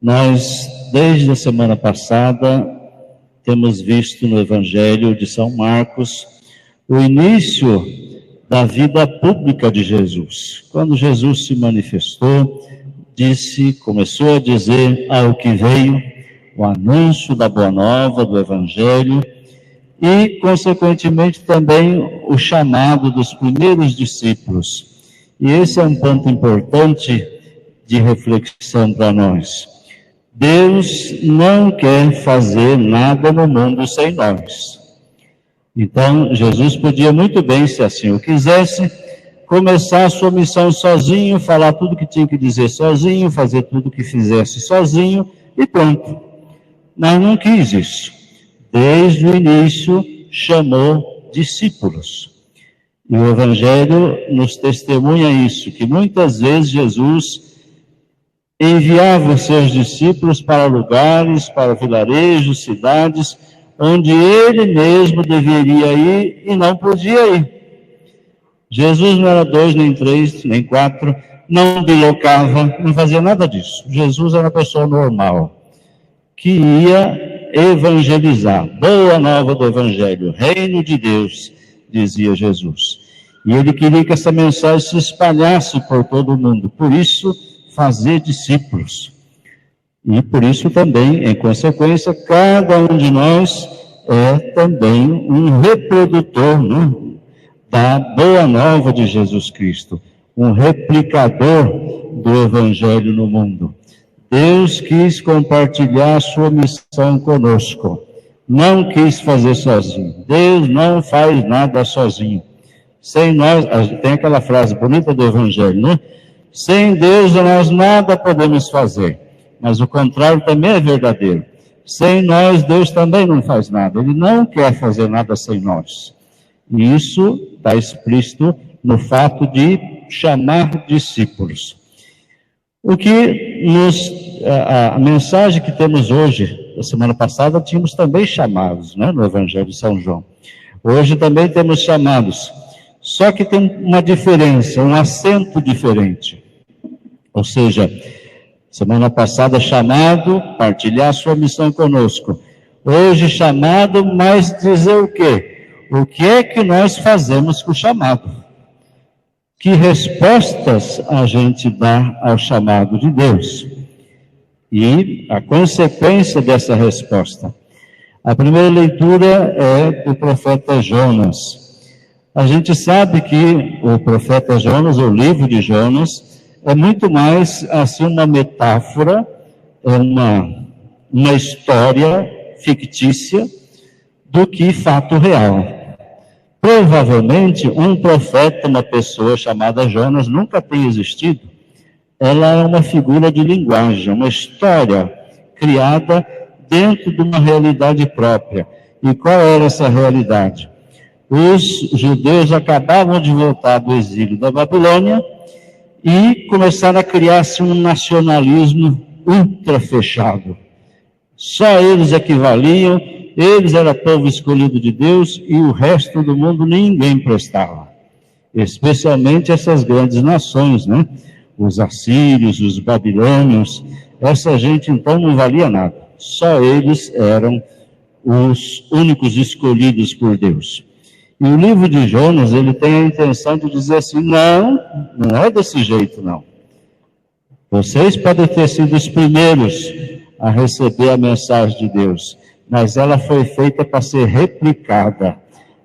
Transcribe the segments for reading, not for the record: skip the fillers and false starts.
Nós, desde a semana passada, temos visto no Evangelho de São Marcos o início da vida pública de Jesus. Quando Jesus se manifestou, começou a dizer ao que veio, o anúncio da Boa Nova, do Evangelho, e, consequentemente, também o chamado dos primeiros discípulos. E esse é um ponto importante de reflexão para nós. Deus não quer fazer nada no mundo sem nós. Então, Jesus podia muito bem, se assim o quisesse, começar a sua missão sozinho, falar tudo que tinha que dizer sozinho, fazer tudo que fizesse sozinho e pronto. Mas não quis isso. Desde o início, chamou discípulos. E o Evangelho nos testemunha isso, que muitas vezes Jesus enviava os seus discípulos para lugares, para vilarejos, cidades, onde ele mesmo deveria ir e não podia ir. Jesus não era 2, nem 3, nem 4, não bilocava, não fazia nada disso. Jesus era uma pessoa normal, que ia evangelizar. Boa nova do Evangelho, reino de Deus, dizia Jesus. E ele queria que essa mensagem se espalhasse por todo o mundo. Por isso, fazer discípulos. E por isso também, em consequência, cada um de nós é também um reprodutor, né, da Boa Nova de Jesus Cristo, um replicador do Evangelho no mundo. Deus quis compartilhar a sua missão conosco, não quis fazer sozinho. Deus não faz nada sozinho. Sem nós, tem aquela frase bonita do Evangelho, né? Sem Deus nós nada podemos fazer, mas o contrário também é verdadeiro. Sem nós, Deus também não faz nada. Ele não quer fazer nada sem nós. E isso está explícito no fato de chamar discípulos. O que a mensagem que temos hoje, da semana passada, tínhamos também chamados, né, no Evangelho de São João. Hoje também temos chamados, só que tem uma diferença, um acento diferente. Ou seja, semana passada chamado, partilhar sua missão conosco. Hoje chamado, mas dizer o quê? O que é que nós fazemos com o chamado? Que respostas a gente dá ao chamado de Deus? E a consequência dessa resposta. A primeira leitura é do profeta Jonas. A gente sabe que o profeta Jonas, o livro de Jonas, é muito mais assim uma metáfora, é uma história fictícia do que fato real. Provavelmente um profeta, uma pessoa chamada Jonas, nunca tem existido. Ela é uma figura de linguagem, uma história criada dentro de uma realidade própria. E qual era essa realidade? Os judeus acabavam de voltar do exílio da Babilônia e começaram a criar-se um nacionalismo ultra fechado. Só eles equivaliam, eles eram povo escolhido de Deus e o resto do mundo ninguém prestava. Especialmente essas grandes nações, né? Os assírios, os babilônios, essa gente então não valia nada. Só eles eram os únicos escolhidos por Deus. E o livro de Jonas, ele tem a intenção de dizer assim, não é desse jeito não. Vocês podem ter sido os primeiros a receber a mensagem de Deus, mas ela foi feita para ser replicada,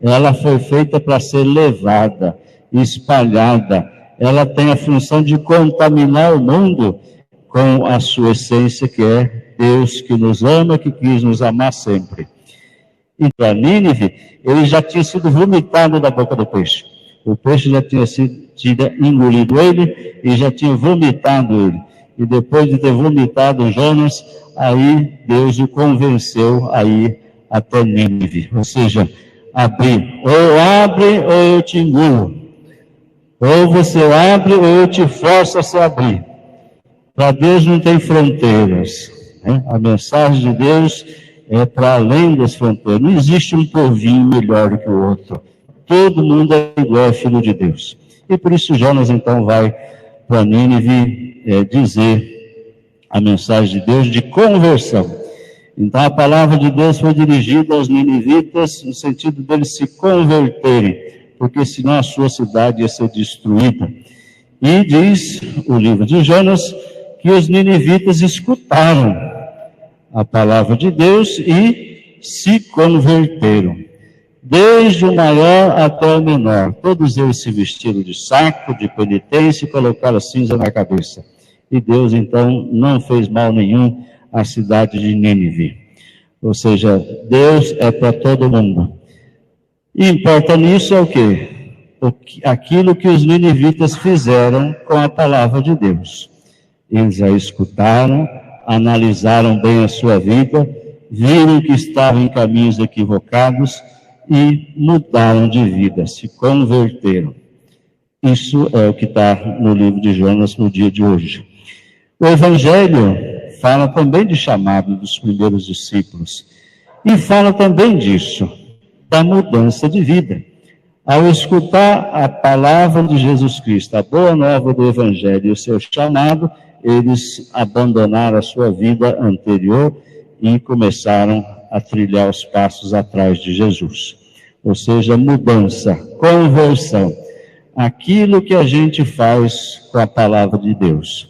ela foi feita para ser levada, espalhada, ela tem a função de contaminar o mundo com a sua essência, que é Deus que nos ama, que quis nos amar sempre. E para Nínive, ele já tinha sido vomitado da boca do peixe. O peixe já tinha engolido ele e já tinha vomitado ele. E depois de ter vomitado Jonas, aí Deus o convenceu a ir até Nínive. Ou seja, abrir. Ou abre ou eu te engulo. Ou você abre ou eu te forço a se abrir. Para Deus não tem fronteiras. Né? A mensagem de Deus é para além das fronteiras. Não existe um povinho melhor que o outro. Todo mundo é igual, filho de Deus. E por isso Jonas então vai para Nínive dizer a mensagem de Deus de conversão. Então a palavra de Deus foi dirigida aos ninivitas no sentido deles se converterem, porque senão a sua cidade ia ser destruída. E diz o livro de Jonas que os ninivitas escutaram a palavra de Deus e se converteram. Desde o maior até o menor, todos eles se vestiram de saco, de penitência e colocaram cinza na cabeça. E Deus então não fez mal nenhum à cidade de Nínive. Ou seja, Deus é para todo mundo. E importa nisso é o quê? Aquilo que os ninivitas fizeram com a palavra de Deus. Eles a escutaram, analisaram bem a sua vida, viram que estavam em caminhos equivocados e mudaram de vida, se converteram. Isso é o que está no livro de Jonas no dia de hoje. O Evangelho fala também de chamado dos primeiros discípulos e fala também disso, da mudança de vida. Ao escutar a palavra de Jesus Cristo, a boa nova do Evangelho e o seu chamado, eles abandonaram a sua vida anterior e começaram a trilhar os passos atrás de Jesus. Ou seja, mudança, conversão. Aquilo que a gente faz com a palavra de Deus.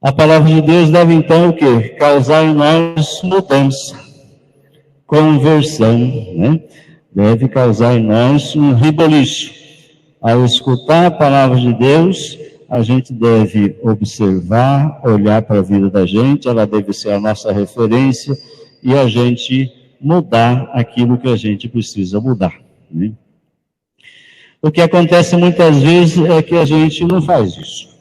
A palavra de Deus deve então o quê? Causar em nós mudança, conversão, né? Deve causar em nós um reboliço. Ao escutar a palavra de Deus, a gente deve observar, olhar para a vida da gente, ela deve ser a nossa referência e a gente mudar aquilo que a gente precisa mudar, né? O que acontece muitas vezes é que a gente não faz isso.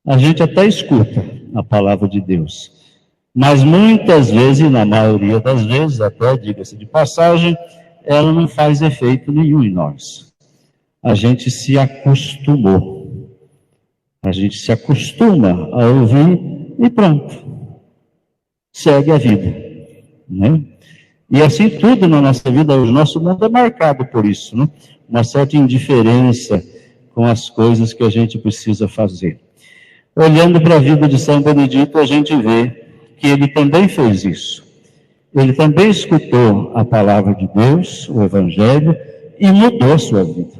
A gente até escuta a palavra de Deus, mas muitas vezes, na maioria das vezes, até diga-se de passagem, ela não faz efeito nenhum em nós. A gente se acostumou. A gente se acostuma a ouvir e pronto. Segue a vida, né? E assim tudo na nossa vida, o nosso mundo é marcado por isso, né? Uma certa indiferença com as coisas que a gente precisa fazer. Olhando para a vida de São Benedito, a gente vê que ele também fez isso. Ele também escutou a palavra de Deus, o Evangelho, e mudou a sua vida.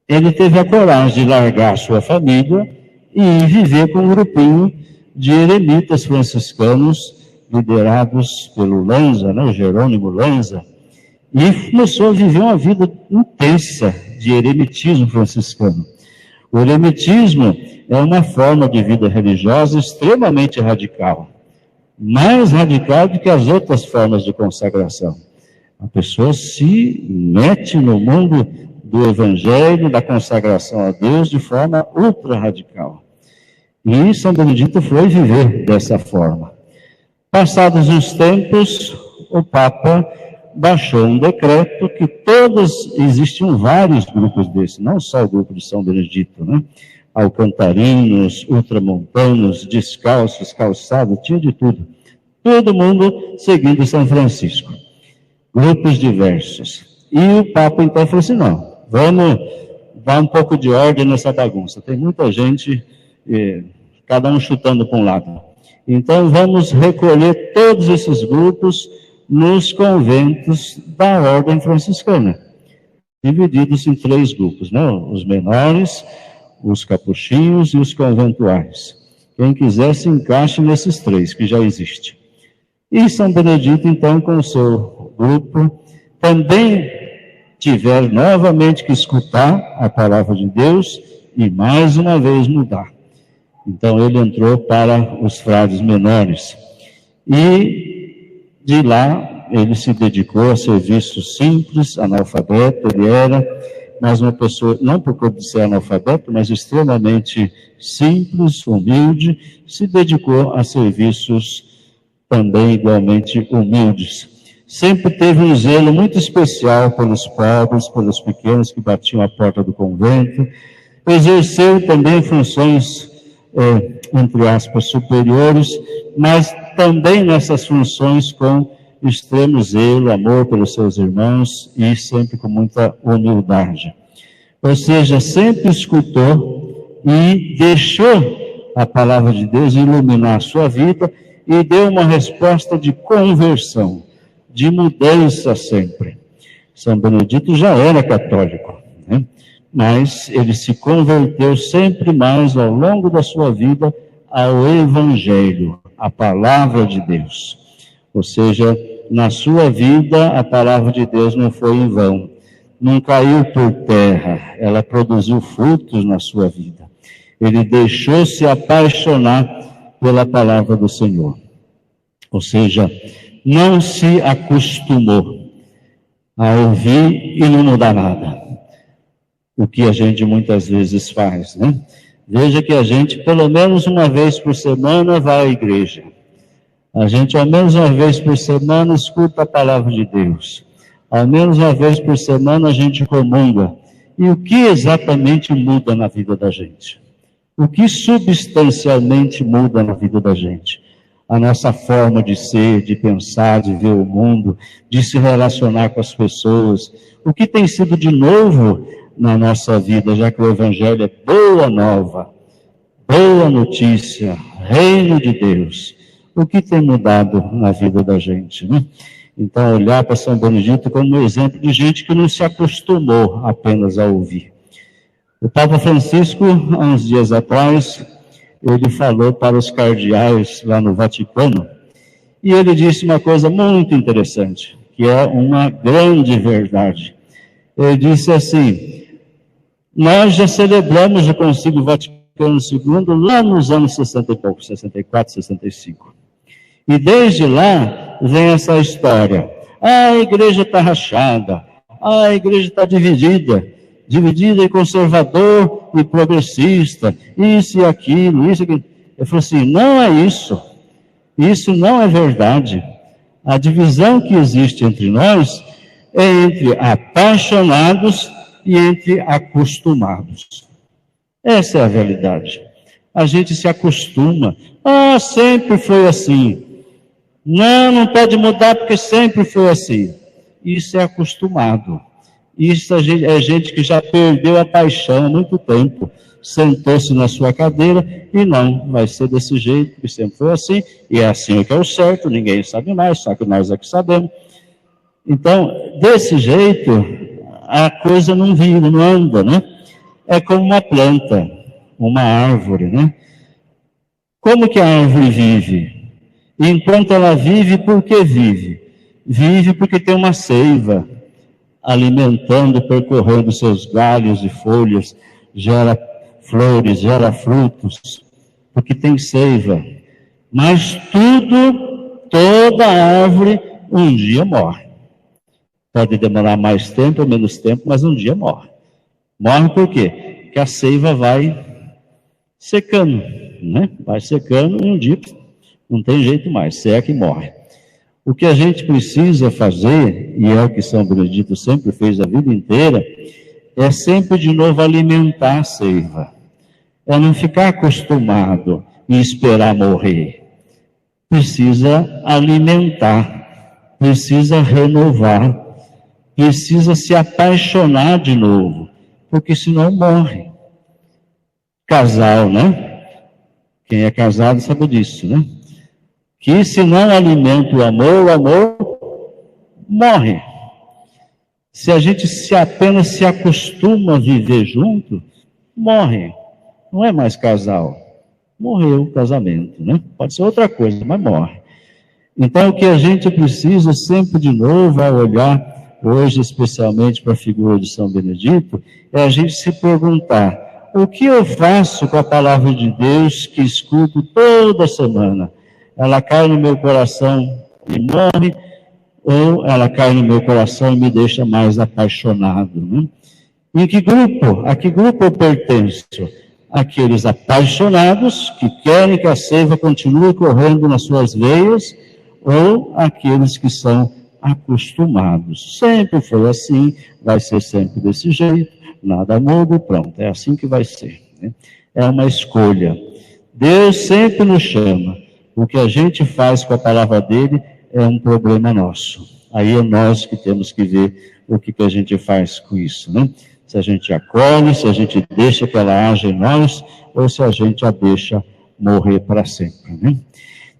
Ele teve a coragem de largar a sua família e viver com um grupinho de eremitas franciscanos, liderados pelo Lanza, né, Jerônimo Lanza, e começou a viver uma vida intensa de eremitismo franciscano. O eremitismo é uma forma de vida religiosa extremamente radical, mais radical do que as outras formas de consagração. A pessoa se mete no mundo do Evangelho, da consagração a Deus, de forma ultra radical. E São Benedito foi viver dessa forma. Passados os tempos, o Papa baixou um decreto que existiam vários grupos desses, não só o grupo de São Benedito, né? Alcantarinos, ultramontanos, descalços, calçados, tinha de tudo. Todo mundo seguindo São Francisco. Grupos diversos. E o Papa então falou assim, não, vamos dar um pouco de ordem nessa bagunça. Tem muita gente, cada um chutando para um lado. Então vamos recolher todos esses grupos nos conventos da ordem franciscana, divididos em 3 grupos, né? Os menores, os capuchinhos e os conventuais. Quem quiser se encaixe nesses 3 que já existem. E São Benedito, então, com o seu grupo, também tiver novamente que escutar a palavra de Deus e mais uma vez mudar. Então ele entrou para os frades menores. E de lá ele se dedicou a serviço simples, analfabeto, ele era, mas uma pessoa, não por conta de ser analfabeto, mas extremamente simples, humilde, se dedicou a serviços também igualmente humildes. Sempre teve um zelo muito especial pelos pobres, pelos pequenos que batiam à porta do convento. Exerceu também funções, entre aspas, superiores, mas também nessas funções com extremo zelo, amor pelos seus irmãos e sempre com muita humildade. Ou seja, sempre escutou e deixou a palavra de Deus iluminar a sua vida e deu uma resposta de conversão, de mudança sempre. São Benedito já era católico, né? Mas ele se converteu sempre mais ao longo da sua vida ao Evangelho, a palavra de Deus. Ou seja, na sua vida a palavra de Deus não foi em vão, não caiu por terra, ela produziu frutos na sua vida. Ele deixou-se apaixonar pela palavra do Senhor. Ou seja, não se acostumou a ouvir e não mudar nada. O que a gente muitas vezes faz, né? Veja que a gente, pelo menos uma vez por semana, vai à igreja. A gente, ao menos uma vez por semana, escuta a palavra de Deus. Ao menos uma vez por semana, a gente comunga. E o que exatamente muda na vida da gente? O que substancialmente muda na vida da gente? A nossa forma de ser, de pensar, de ver o mundo, de se relacionar com as pessoas. O que tem sido de novo na nossa vida, já que o Evangelho é boa nova, boa notícia, reino de Deus. O que tem mudado na vida da gente, né? Então, olhar para São Benedito como um exemplo de gente que não se acostumou apenas a ouvir. O Papa Francisco, há uns dias atrás, ele falou para os cardeais lá no Vaticano, e ele disse uma coisa muito interessante, que é uma grande verdade. Ele disse assim: nós já celebramos o Concílio Vaticano II lá nos anos 60 e pouco, 64, 65. E desde lá vem essa história. A igreja está rachada, a igreja está dividida em conservador e progressista, isso e aquilo, isso e aquilo. Eu falei assim, não é isso. Isso não é verdade. A divisão que existe entre nós é entre apaixonados e entre acostumados. Essa é a realidade. A gente se acostuma. Ah, sempre foi assim. Não pode mudar porque sempre foi assim. Isso é acostumado. Isso é gente que já perdeu a paixão há muito tempo. Sentou-se na sua cadeira e não, vai ser desse jeito, que sempre foi assim, e é assim que é o certo, ninguém sabe mais, só que nós é que sabemos. Então, desse jeito, a coisa não vive, não anda, né? É como uma planta, uma árvore, né? Como que a árvore vive? Enquanto ela vive, por que vive? Vive porque tem uma seiva alimentando, percorrendo seus galhos e folhas, gera flores, gera frutos, porque tem seiva. Mas toda árvore, um dia morre. Pode demorar mais tempo ou menos tempo, mas um dia morre. Morre por quê? Porque a seiva vai secando, né? Vai secando e um dia não tem jeito mais, seca e morre. O que a gente precisa fazer, e é o que São Benedito sempre fez a vida inteira, é sempre de novo alimentar a seiva. É não ficar acostumado e esperar morrer. Precisa alimentar, precisa renovar, precisa se apaixonar de novo, porque senão morre. Casal, né? Quem é casado sabe disso, né? Que se não alimenta o amor morre. Se a gente apenas se acostuma a viver junto, morre. Não é mais casal. Morreu o casamento, né? Pode ser outra coisa, mas morre. Então, o que a gente precisa sempre de novo é olhar, hoje especialmente para a figura de São Benedito, é a gente se perguntar, o que eu faço com a palavra de Deus que escuto toda semana? Ela cai no meu coração e morre, ou ela cai no meu coração e me deixa mais apaixonado, né? Em que grupo? A que grupo eu pertenço? Aqueles apaixonados que querem que a seiva continue correndo nas suas veias, ou aqueles que são acostumados. Sempre foi assim, vai ser sempre desse jeito, nada muda, pronto, é assim que vai ser, né? É uma escolha. Deus sempre nos chama. O que a gente faz com a palavra dele é um problema nosso. Aí é nós que temos que ver o que a gente faz com isso, né? Se a gente acolhe, se a gente deixa que ela haja em nós, ou se a gente a deixa morrer para sempre, né?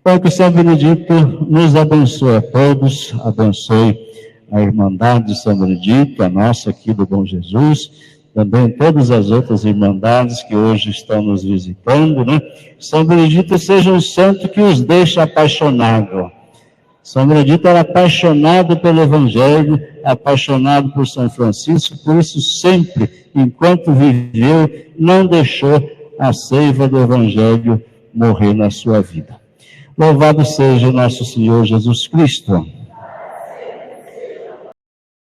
Então, que São Benedito nos abençoe a todos, abençoe a Irmandade de São Benedito, a nossa aqui do Bom Jesus, também todas as outras irmandades que hoje estão nos visitando, né? São Benedito seja um santo que os deixa apaixonados. São Benedito era apaixonado pelo Evangelho, apaixonado por São Francisco, por isso sempre, enquanto viveu, não deixou a seiva do Evangelho morrer na sua vida. Louvado seja nosso Senhor Jesus Cristo.